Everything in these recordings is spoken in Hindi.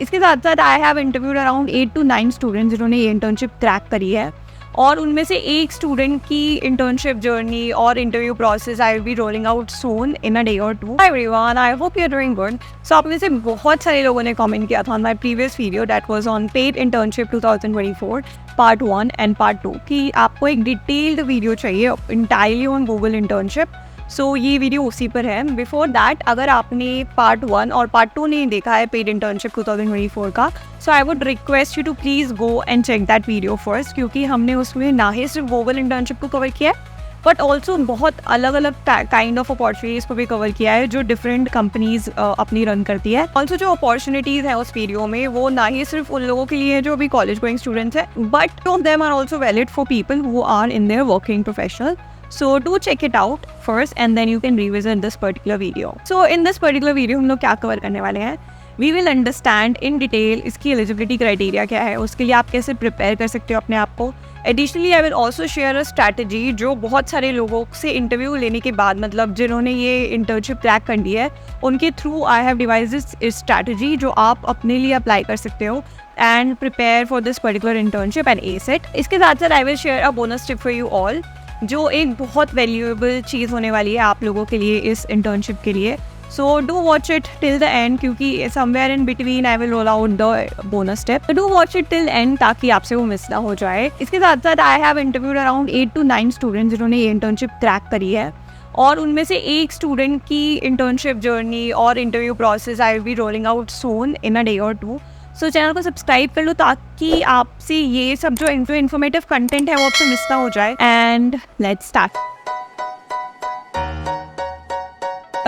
इसके साथ साथ I have interviewed around 8 to 9 students जिन्होंने ये इंटर्नशिप क्रैक करी है, और उनमें से एक स्टूडेंट की इंटर्नशिप जर्नी और interview process I will be rolling out soon in a day or two. Hi everyone, I hope you are doing good. So आप में से बहुत सारे लोगों ने कमेंट किया था on my previous video that was on paid internship 2024 part 1 and part 2 कि आपको एक डिटेल्ड वीडियो चाहिए इंटायरली ऑन गूगल इंटर्नशिप। सो ये वीडियो उसी पर है। बिफोर दैट, अगर आपने पार्ट 1 और पार्ट 2 नहीं देखा है पेड इंटर्नशिप 2024 का, so I would request you to please go and check that video first, क्योंकि हमने उसमें ना ही सिर्फ गूगल इंटर्नशिप को कवर किया है बट ऑल्सो बहुत अलग अलग काइंड ऑफ अपॉर्चुनिटीज़ को भी कवर किया है जो डिफरेंट कंपनीज अपनी रन करती है। ऑल्सो जो अपॉर्चुनिटीज़ हैं उस वीडियो में वो ना ही सिर्फ उन लोगों के लिए है जो अभी कॉलेज गोइंग स्टूडेंट्स हैं, but of them are also valid for people who are in their working professional. So do check it out first and then you can revisit this particular video. So in this particular video हम लोग क्या कवर करने वाले हैं, we will understand in detail इसकी eligibility criteria क्या है, उसके लिए आप कैसे prepare कर सकते हो अपने आप को. Additionally I will also share a strategy जो बहुत सारे लोगों से इंटरव्यू लेने के बाद, मतलब जिन्होंने ये इंटर्नशिप क्रैक कर ली है, उनके through I have devised this strategy जो आप अपने लिए अप्लाई कर सकते हो and prepare for this particular internship and S it. इसके साथ साथ I will share a bonus tip for you all जो एक बहुत वैल्यूएबल चीज़ होने वाली है आप लोगों के लिए इस इंटर्नशिप के लिए. So do watch it till the end, क्योंकि somewhere in between I will roll out the bonus tip. Do watch it till end ताकि आपसे वो मिस ना हो जाए. इसके साथ साथ I have interviewed around 8 to 9 students जिन्होंने ये इंटर्नशिप क्रैक करी है, और उनमें से एक स्टूडेंट की इंटर्नशिप जर्नी और interview process I will be rolling out soon in a day or two. So channel को सब्सक्राइब कर लो ताकि आपसे ये सब जो इन्फॉर्मेटिव कंटेंट है वो आपसे मिस ना हो जाए. And let's start.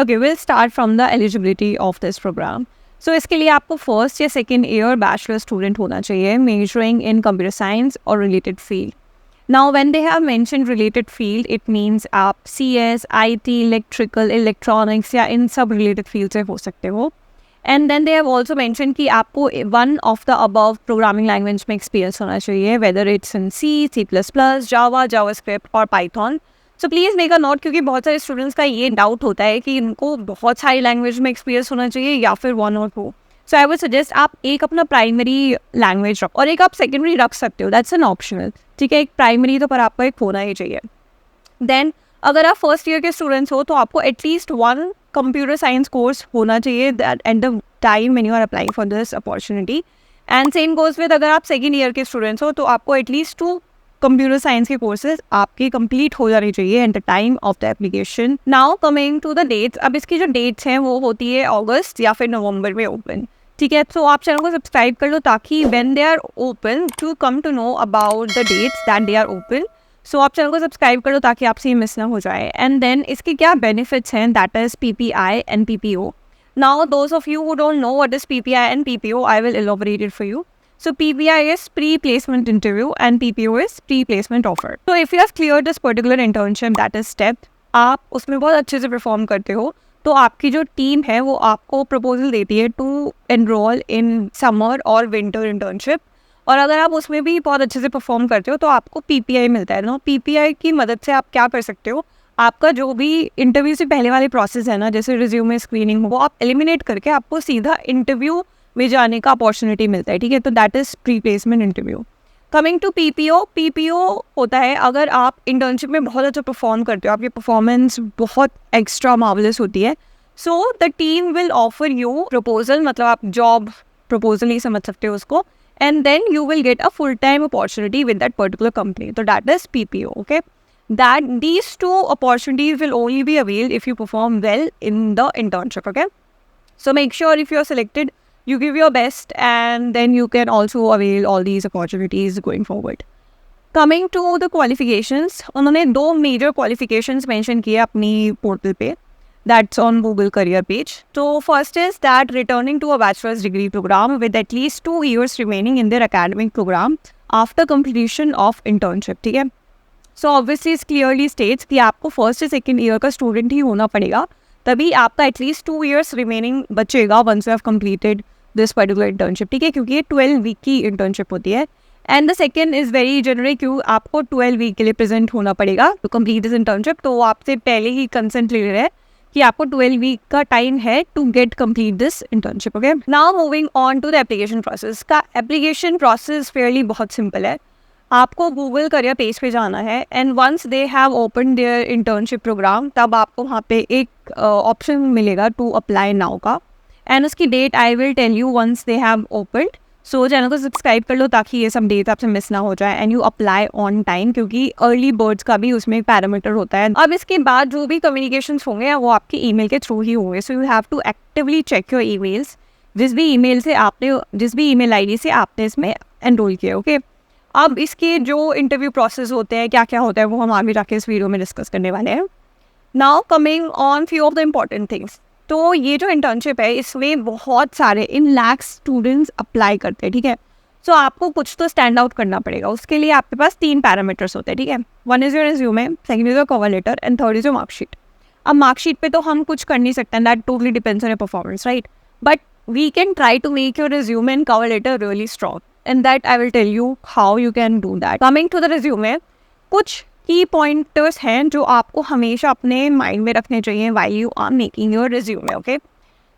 Okay, will start from the eligibility of this program. So इसके लिए आपको फर्स्ट या सेकेंड ईयर बैचलर स्टूडेंट होना चाहिए मेजरिंग इन कंप्यूटर साइंस और related field. Now when they have mentioned related field it means आप CS, IT, इलेक्ट्रिकल, इलेक्ट्रॉनिक्स या इन सब रिलेटेड फील्ड से हो सकते हो. And then they have also mention कि आपको one of the above programming language में एक्सपीरियंस होना चाहिए, whether it's in C++, Java, JavaScript और Python. So please make a note, क्योंकि बहुत सारे स्टूडेंट्स का ये डाउट होता है कि इनको बहुत सारी लैंग्वेज में एक्सपीरियंस होना चाहिए या फिर वन और two. So I would suggest आप एक अपना प्राइमरी लैंग्वेज रखो और एक आप सेकेंडरी रख सकते हो, दैट्स एन ऑप्शनल. ठीक है, एक प्राइमरी तो पर आपको एक होना ही चाहिए. देन अगर आप फर्स्ट ईयर के स्टूडेंट्स हो तो आपको at least one computer science course होना चाहिए at the time when you are applying for this opportunity. And same goes with अगर आप सेकेंड ईयर के स्टूडेंट्स हो तो आपको एटलीस्ट 2 कंप्यूटर साइंस के कोर्सेज आपके कंप्लीट हो जाने चाहिए at the time of the application. Now coming to the dates, अब इसकी जो डेट्स हैं वो होती है अगस्त या फिर नवंबर में ओपन. ठीक है, तो आप चैनल को सब्सक्राइब कर लो ताकि when they are open to come to know about the dates that they are open. So आप चैनल को सब्सक्राइब कर लो ताकि आपसे ये मिस ना हो जाए. एंड देन इसके क्या बेनिफिट्स हैं, that is PPI and PPO. Now those of you who don't know what is PPI and PPO, I will elaborate it for you. So PPI is pre-placement interview and PPO is pre-placement offer. So if you have cleared this particular internship, that is step, आप उसमें बहुत अच्छे से परफॉर्म करते हो तो आपकी जो टीम है वो आपको प्रपोजल देती है टू एनरोल इन समर और विंटर इंटर्नशिप. और अगर आप उसमें भी बहुत अच्छे से परफॉर्म करते हो तो आपको PPI मिलता है ना. PPI की मदद से आप क्या कर सकते हो, आपका जो भी इंटरव्यू से पहले वाले प्रोसेस है ना, जैसे रिज्यूमे स्क्रीनिंग, वो आप एलिमिनेट करके आपको सीधा इंटरव्यू में जाने का अपॉर्चुनिटी मिलता है. ठीक है, तो that is pre placement interview. Coming to PPO होता है अगर आप इंटर्नशिप में बहुत अच्छा परफॉर्म करते हो, आपकी परफॉर्मेंस बहुत एक्स्ट्रा मार्वलस होती है, so the team will offer you proposal, मतलब आप जॉब प्रपोजल ही समझ सकते हो उसको, and then you will get a full time opportunity with that particular company. तो that is PPO. Okay, that these 2 opportunities will only be availed if you perform well in the internship. Okay, so make sure if you are selected you give your best and then you can also avail all these opportunities going forward. Coming to the qualifications, उन्होंने 2 major qualifications mention किए अपनी portal पे, that's on Google career page. So first is that returning to a bachelor's degree program with at least 2 years remaining in their academic program after completion of internship. ठीक है, so obviously it clearly states कि आपको फर्स्ट या सेकेंड ईयर का स्टूडेंट ही होना पड़ेगा, तभी आपका एटलीस्ट 2 years रिमेनिंग बचेगा once you have completed this particular internship. ठीक है, क्योंकि ये 12 वीक की इंटर्नशिप होती है. And the second is very general, क्यों आपको 12 वीक के लिए प्रेजेंट होना पड़ेगा टू कंप्लीट दिस इंटर्नशिप. तो वो आपसे पहले ही कंसेंट ले रहे हैं कि आपको 12 वीक का टाइम है to get complete this internship. Okay, now moving on to the application process. का एप्लीकेशन प्रोसेस फेयरली बहुत सिंपल है. आपको गूगल करियर पेज पे जाना है and once they have open their internship programme, तब आपको वहाँ पे एक ऑप्शन मिलेगा टू अप्लाई नाउ का, एंड उसकी date I will tell you once they have opened. So channel को सब्सक्राइब कर लो ताकि ये सब डेट आपसे मिस ना हो जाए and you apply on time, क्योंकि अर्ली बर्ड्स का भी उसमें एक पैरामीटर होता है. अब इसके बाद जो भी कम्युनिकेशंस होंगे वो आपके ईमेल के थ्रू ही होंगे. So you have to actively check your emails, जिस भी ईमेल आईडी से आपने इसमें एनरोल किया. ओके, अब इसके जो इंटरव्यू प्रोसेस होते हैं, क्या क्या होता है, वो हम आगे जाके इस वीडियो में डिस्कस करने वाले हैं. Now coming on few of the important things. तो ये जो इंटर्नशिप है इसमें बहुत सारे इन लैक्स स्टूडेंट्स अप्लाई करते हैं. ठीक है, सो आपको कुछ तो स्टैंड आउट करना पड़ेगा. उसके लिए आपके पास 3 पैरामीटर्स होते हैं. ठीक है, one is your resume, second is your cover letter and third is your marksheet. अब मार्कशीट पे तो हम कुछ कर नहीं सकते, that totally depends on your performance, right? But we can try to make your resume and cover letter really strong, and that I will tell you how you can do that. Coming to the resume, कुछ की पॉइंटर्स हैं जो आपको हमेशा अपने माइंड में रखने चाहिए while you are making your resume. Okay,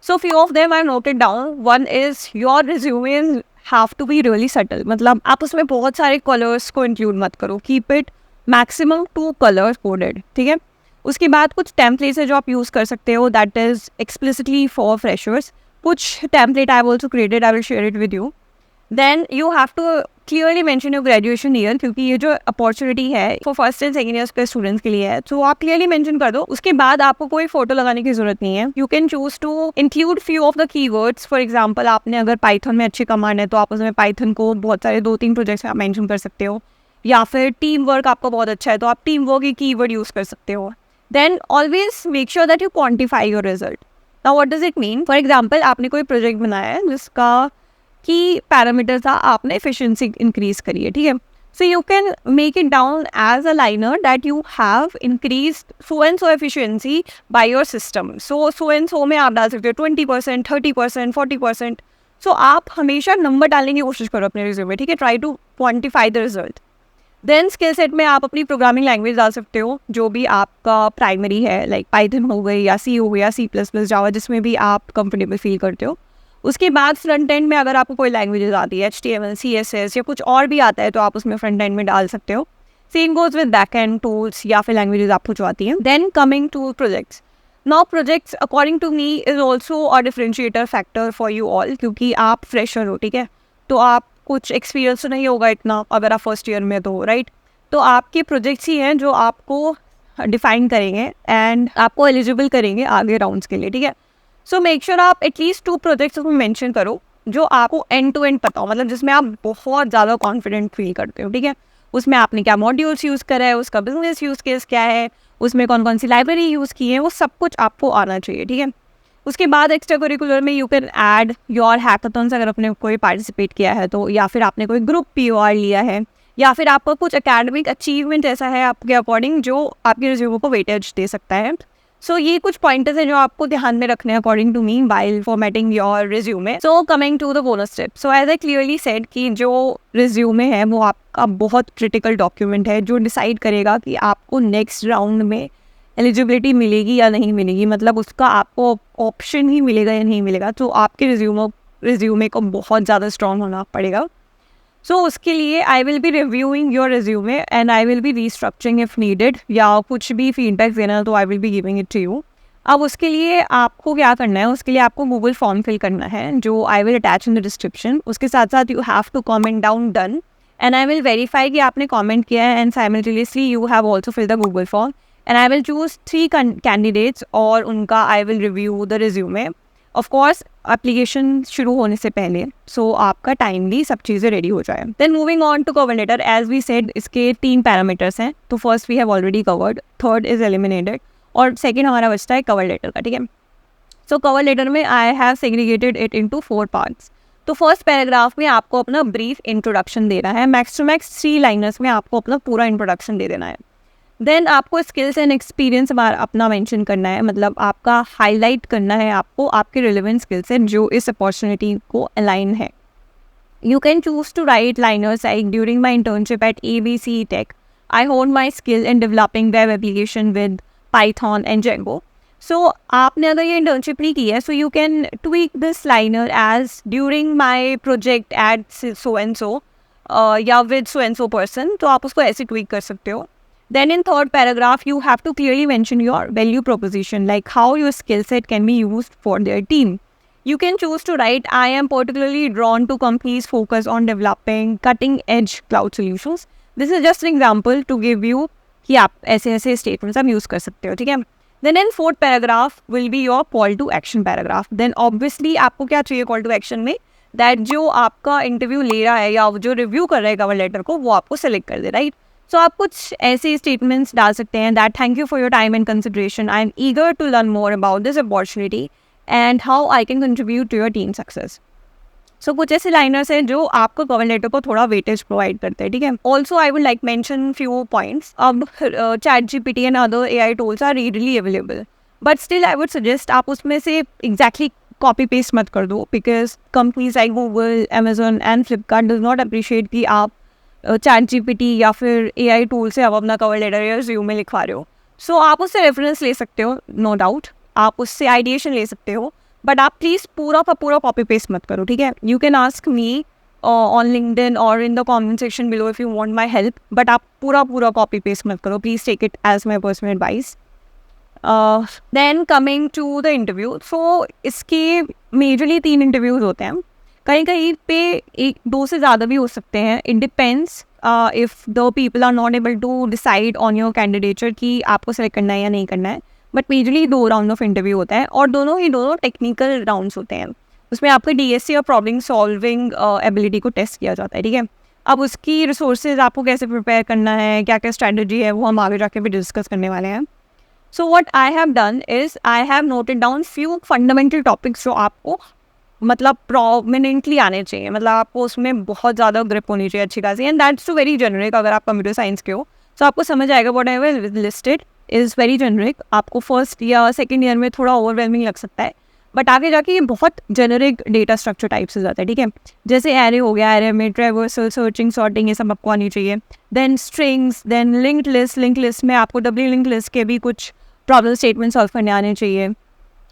so few of them I noted down. One is your resume have to be really subtle. मतलब आप उसमें बहुत सारे कलर्स को इंक्लूड मत करो. Keep it maximum 2 colors coded. ठीक है, उसके बाद कुछ टेम्पलेट्स है जो आप यूज़ कर सकते हो, that is explicitly for freshers. कुछ template I have also created, I will share it with you. Then you have to clearly mention your graduation year, क्योंकि ये जो अपॉर्चुनिटी है वो फर्स्ट एंड सेकेंड ईयर्स के स्टूडेंट्स के लिए है. तो आप क्लियरली मेंशन कर दो. उसके बाद आपको कोई फोटो लगाने की जरूरत नहीं है. You can choose to include few of the keywords. For example, आपने अगर पाइथन में अच्छी कमांड है तो आप उसमें पाइथन को बहुत सारे 2-3 प्रोजेक्ट्स आप मेंशन कर सकते हो, या फिर टीम वर्क आपका बहुत अच्छा है तो आप टीम वर्क की कीवर्ड यूज कर सकते हो. Then always make sure that you quantify your result. Now what does it mean? For example, आपने कोई प्रोजेक्ट बनाया है जिसका की पैरामीटर था आपने एफिशिएंसी इंक्रीज करी है. ठीक है, so you can make it down as a liner that you have increase so and so efficiency by your system. So and so में आप डाल सकते हो 20%, 30%, 40%. सो आप हमेशा नंबर डालने की कोशिश करो अपने रिज्यूमे में. ठीक है, try to quantify the result. Then skill set में आप अपनी प्रोग्रामिंग लैंग्वेज डाल सकते हो जो भी आपका प्राइमरी है, लाइक पाइथन हो गई या सी हो गया, C++, जावा, जिसमें भी आप कंफर्टेबल फील करते हो. उसके बाद फ्रंट एंड में अगर आपको कोई लैंग्वेजेस आती है, HTML, CSS या कुछ और भी आता है तो आप उसमें फ्रंट एंड में डाल सकते हो. Same goes with back end tools या फिर लैंग्वेजेस आपको जो आती हैं. Then coming to projects. Now projects according to me is also a differentiator factor for you all, क्योंकि आप फ्रेशर हो. ठीक है, तो आप कुछ एक्सपीरियंस तो नहीं होगा इतना अगर आप फर्स्ट ईयर में तो, राइट? तो आपके प्रोजेक्ट्स ही हैं जो आपको डिफाइन करेंगे एंड आपको एलिजिबल करेंगे आगे राउंड्स के लिए. ठीक है, सो मेक श्योर आप एटलीस्ट 2 प्रोजेक्ट्स उसमें मेंशन करो जो आपको एंड टू एंड पता हो, मतलब जिसमें आप बहुत ज़्यादा कॉन्फिडेंट फील करते हो. ठीक है, उसमें आपने क्या मॉड्यूल्स यूज़ करा है, उसका बिजनेस यूज़ केस क्या है, उसमें कौन कौन सी लाइब्रेरी यूज़ की है, वो सब कुछ आपको आना चाहिए. ठीक है, उसके बाद एक्स्ट्रा करिकुलर में you can add your hackathons अगर आपने कोई पार्टिसिपेट किया है तो, या फिर आपने कोई ग्रुप POR लिया है, या फिर आपका कुछ एकेडमिक अचीवमेंट ऐसा है आपके अकॉर्डिंग जो आपके रिज्यूमे को वेटेज दे सकता है. सो ये कुछ पॉइंटर्स हैं जो आपको ध्यान में रखने हैं according to me while formatting your resume. So coming to the bonus step. So as I clearly said कि जो रिज्यूमे है वो आपका बहुत क्रिटिकल डॉक्यूमेंट है जो डिसाइड करेगा कि आपको नेक्स्ट राउंड में एलिजिबिलिटी मिलेगी या नहीं मिलेगी, मतलब उसका आपको ऑप्शन ही मिलेगा या नहीं मिलेगा. तो आपके रिज्यूमे को बहुत ज़्यादा स्ट्रॉन्ग होना पड़ेगा. सो उसके लिए I will be reviewing your resume and I will be restructuring if needed, या कुछ भी फीडबैक देना तो I will be giving it to you. अब उसके लिए आपको क्या करना है, उसके लिए आपको गूगल फॉर्म फिल करना है जो I will attach in the description. उसके साथ साथ you have to comment down done and I will verify कि आपने कमेंट किया है, and simultaneously you have also fill the Google form and I will choose 3 candidates और उनका I will review the resume. Of course application शुरू होने से पहले, सो आपका टाइमली सब चीज़ें रेडी हो जाए. Then moving on to cover letter. As we said इसके 3 पैरामीटर्स हैं. तो first we have already covered, third is eliminated और सेकेंड हमारा बचता है कवर लेटर का. ठीक है, सो कवर लेटर में I have segregated it into 4 parts. तो फर्स्ट पैराग्राफ में आपको अपना ब्रीफ इंट्रोडक्शन देना है. मैक्स टू मैक्स 3 लाइनर्स में आपको अपना पूरा इंट्रोडक्शन दे देना है. देन आपको स्किल्स एंड एक्सपीरियंस अपना मेंशन करना है, मतलब आपका हाईलाइट करना है आपको आपके रिलेवेंट स्किल्स हैं जो इस अपॉर्चुनिटी को अलाइन है. You can choose to write liners like during my internship at ABC Tech, I honed my skill in developing web application with Python and Django. So आपने अगर ये इंटर्नशिप नहीं की है, so you can tweak this liner as during my project at so and so या with so and so person, तो आप उसको ऐसे ट्वीक कर सकते हो. Then in third paragraph, you have to clearly mention your value proposition, like how your skill set can be used for their team. You can choose to write, I am particularly drawn to companies focused on developing cutting edge cloud solutions. This is just an example to give you कि आप ऐसे ऐसे statements आप use कर सकते हो, ठीक है. Then in fourth paragraph will be your call to action paragraph. Then obviously आपको क्या चाहिए call to action में, that जो आपका इंटरव्यू ले रहा है या जो रिव्यू कर रहा है कवर लेटर को, वो आपको सेलेक्ट कर दे, राइट. सो आप कुछ ऐसे स्टेटमेंट्स डाल सकते हैं, that thank you for your time and consideration, I am eager to learn more about this opportunity and how I can contribute to your team success. So कुछ ऐसे लाइनर्स हैं जो आपको कवर लेटर को थोड़ा वेटेज प्रोवाइड करते हैं, ठीक है. Also I would like mention few points. अब ChatGPT and other AI tools are readily available, but still I would suggest आप उसमें से एग्जैक्टली कॉपी पेस्ट मत कर दो, because companies like Google, Amazon and Flipkart does not appreciate कि आप ChatGPT या फिर AI टूल से आप अपना कवर लेटर या रिज्यूमे लिखवा रहे हो. सो आप उससे रेफरेंस ले सकते हो, नो डाउट, आप उससे आइडिएशन ले सकते हो, बट आप प्लीज़ पूरा का पूरा कॉपी पेस्ट मत करो, ठीक है. You can ask me on LinkedIn or in the comment section below if you want my help, but आप पूरा कॉपी पेस्ट मत करो. Please take it as my personal advice. Then coming to the interview, so इसके मेजरली 3 इंटरव्यूज़ होते हैं. कहीं कहीं पे 1-2 से ज़्यादा भी हो सकते हैं. It depends if the people are not able to decide on your candidature कि आपको सेलेक्ट करना है या नहीं करना है. But majorly 2 round of interview होता है और दोनों टेक्निकल राउंड्स होते हैं. उसमें आपके DSC और प्रॉब्लम सॉल्विंग एबिलिटी को टेस्ट किया जाता है, ठीक है. अब उसकी रिसोर्सेज आपको कैसे प्रिपेयर करना है, क्या क्या स्ट्रैटेजी है, वो हम आगे जाके भी डिस्कस करने वाले हैं. So what I have done is I have noted down few fundamental topics जो आपको मतलब प्रोमिनेंटली आने चाहिए, मतलब आपको उसमें बहुत ज़्यादा ग्रिप होनी चाहिए अच्छी खासी. And that's too very generic. अगर आप कंप्यूटर साइंस के हो तो आपको समझ आएगा what I have listed is very generic. आपको फर्स्ट या सेकेंड ईयर में थोड़ा ओवरवेलमिंग लग सकता है, बट आगे जाके ये बहुत जेनरिक डेटा स्ट्रक्चर टाइप से जाता है, ठीक है. जैसे एरे हो गया, एरे में ट्रैवर्सल, सर्चिंग, सॉर्टिंग, ये सब आपको आनी चाहिए. Then strings, then linked list में आपको डब्ल्यू लिंक्ड लिस्ट के भी कुछ प्रॉब्लम स्टेटमेंट सॉल्व करने आने चाहिए.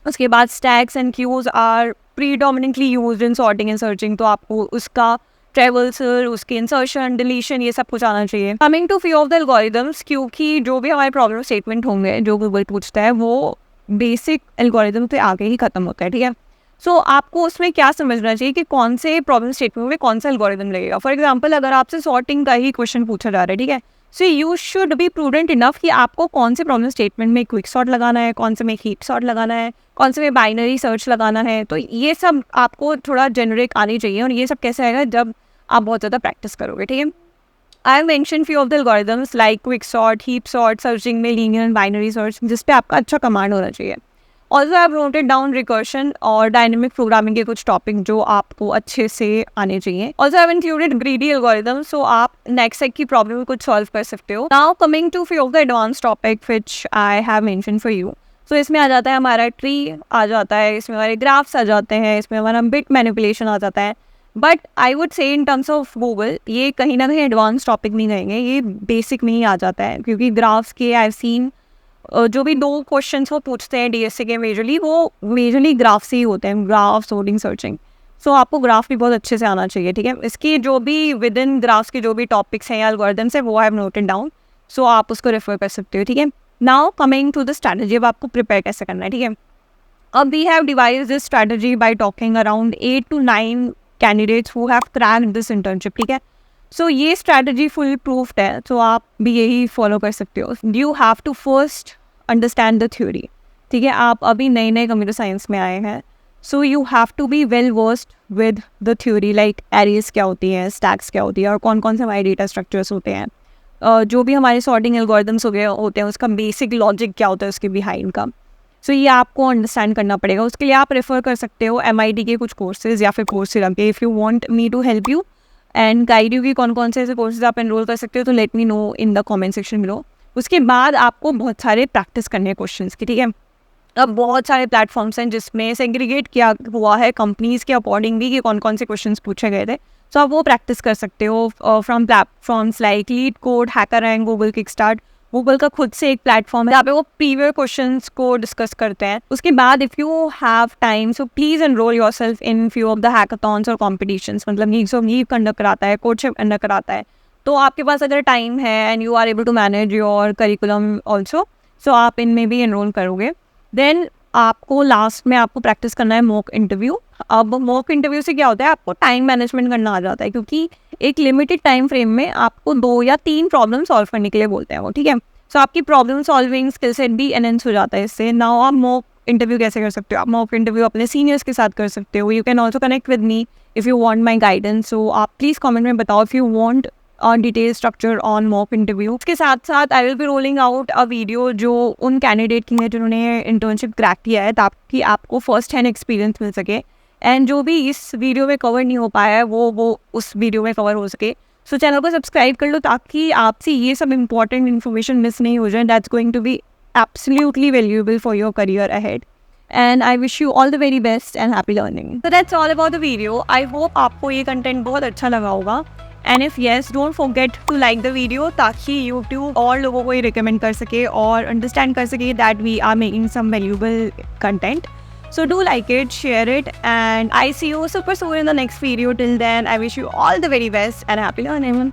उसके बाद stacks and queues are predominantly used in sorting and searching, तो आपको उसका ट्रेवल्सर, उसके इंसर्शन, डिलीशन, ये सब कुछ आना चाहिए. Coming to few of the algorithms, क्योंकि जो भी हमारे प्रॉब्लम स्टेटमेंट होंगे जो गूगल पूछता है वो बेसिक एल्गोरिदम से आगे ही खत्म होता है, ठीक है. सो आपको उसमें क्या समझना चाहिए कि कौन से प्रॉब्लम स्टेटमेंट में कौन सा एल्गोरिदम लगेगा. फॉर एग्जाम्पल अगर आपसे सॉर्टिंग का ही क्वेश्चन पूछा जा रहा है, ठीक है, so you should be prudent enough कि आपको कौन से प्रॉब्लम स्टेटमेंट में क्विक सॉर्ट लगाना है, कौन से में हीप सॉर्ट लगाना है, कौन से में बाइनरी सर्च लगाना है. तो ये सब आपको थोड़ा जेनरिक आनी चाहिए, और ये सब कैसे आएगा जब आप बहुत ज़्यादा प्रैक्टिस करोगे, ठीक है. I have mention few of the algorithms like quick sort, heap sort, searching में लीनियर एंड बाइनरी सर्च, जिस पे आपका अच्छा कमांड होना चाहिए. Also I have noted down recursion और डायनेमिक प्रोग्रामिंग के कुछ टॉपिक जो आपको अच्छे से आने चाहिए. Also I have included greedy algorithm, so आप नेक्स्ट की प्रॉब्लम कुछ सॉल्व कर सकते हो. Now coming to few of the advance topic which I have mention for you. So इसमें आ जाता है हमारा ट्री आ जाता है, इसमें हमारे ग्राफ्स आ जाते हैं, इसमें हमारा बिट मैनिपुलेशन आ जाता है. But I would say in terms of Google ये कहीं ना कहीं एडवांस टॉपिक नहीं रहेंगे, ये बेसिक में ही आ जाता है, क्योंकि ग्राफ्स के आई हैव सीन जो भी 2 क्वेश्चन वो पूछते हैं DSC के मेजरली, वो मेजरली ग्राफ से ही होते हैं, ग्राफ, सोर्टिंग, सर्चिंग. सो आपको ग्राफ भी बहुत अच्छे से आना चाहिए, ठीक है. इसकी जो भी विद इन ग्राफ्स के जो भी टॉपिक्स हैं या एल्गोरिदम्स हैं वो I have noted down, so आप उसको रेफर कर सकते हो, ठीक है. Now coming to the strategy, अब आपको प्रिपेयर कैसे करना है, ठीक है. अब we have divide this strategy by talking around 8 to 9 candidates who have cracked this internship, ठीक है. सो ये स्ट्रैटेजी फुल प्रूफ्ड है, तो आप भी यही फॉलो कर सकते हो. You have to first understand the theory, ठीक है. आप अभी नए कंप्यूटर साइंस में आए हैं, so you have to be well versed with the theory, like arrays क्या होती हैं, स्टैक्स क्या होती है, और कौन कौन से हमारे डेटा स्ट्रक्चर्स होते हैं, जो भी हमारे सॉर्टिंग एल्गोरिदम्स होते हैं उसका बेसिक लॉजिक क्या होता है उसके बिहाइंड का. सो ये आपको अंडरस्टैंड करना पड़ेगा. उसके लिए आप रेफर कर सकते हो MIT के कुछ कोर्सेज या फिर कोर्सेरा के. If you want me to help you and guide you कि कौन कौन से ऐसे कोर्सेज आप एनरोल कर सकते हो, तो let me know in the comment section below. उसके बाद आपको बहुत सारे प्रैक्टिस करने हैं क्वेश्चंस की, ठीक है. अब बहुत सारे प्लेटफॉर्म्स हैं जिसमें सेग्रीगेट किया हुआ है कंपनीज़ के अकॉर्डिंग भी कि कौन कौन से क्वेश्चंस पूछे गए थे. सो आप वो प्रैक्टिस कर सकते हो from platforms like leet code, hacker rank, Google kickstart. Google का खुद से एक प्लेटफॉर्म है जहाँ पे वो प्रीवियस क्वेश्चंस को डिस्कस करते हैं. उसके बाद if you have time so please enrol yourself in few of the hackathons और कॉम्पिटिशन्स. मतलब नीव कंडक्ट कराता है, कोडशिप कंडक्ट कराता है. तो आपके पास अगर टाइम है and you are able to manage your curriculum also, so आप इनमें भी एनरोल करोगे. देन आपको लास्ट में आपको प्रैक्टिस करना है मॉक इंटरव्यू. अब मॉक इंटरव्यू से क्या होता है, आपको टाइम मैनेजमेंट करना आ जाता है, क्योंकि एक लिमिटेड टाइम फ्रेम में आपको 2 या 3 प्रॉब्लम सॉल्व करने के लिए बोलते हैं वो, ठीक है. सो आपकी प्रॉब्लम सॉल्विंग स्किल सेट भी एनहेंस हो जाता है इससे. नाउ आप मॉक इंटरव्यू कैसे कर सकते हो, आप मॉक इंटरव्यू अपने सीनियर्स के साथ कर सकते हो. You can also connect with me if you want my guidance. So आप प्लीज़ कमेंट में बताओ if you want detail structure on mock interview. इसके साथ साथ I will be rolling out a video जो उन कैंडिडेट की है जिन्होंने इंटर्नशिप क्रैक किया है, ताकि आपको फर्स्ट हैंड एक्सपीरियंस मिल सके. एंड जो भी इस वीडियो में कवर नहीं हो पाया है वो उस वीडियो में कवर हो सके. सो चैनल को सब्सक्राइब कर लो ताकि आपसे ये सब इंपॉर्टेंट इन्फॉर्मेशन मिस नहीं हो जाए. That's going to be absolutely valuable for your career ahead. And I wish you all the very best and happy learning. So that's all about the video. I hope आपको ये कंटेंट बहुत अच्छा लगा होगा. And if yes, don't forget to like the video ताकि यूट्यूब और लोगों को ये रिकमेंड कर सके और अंडरस्टैंड कर सके that we are making some valuable content. So do like it, share it, and I see you super soon in the next video. Till then, I wish you all the very best and happy learning.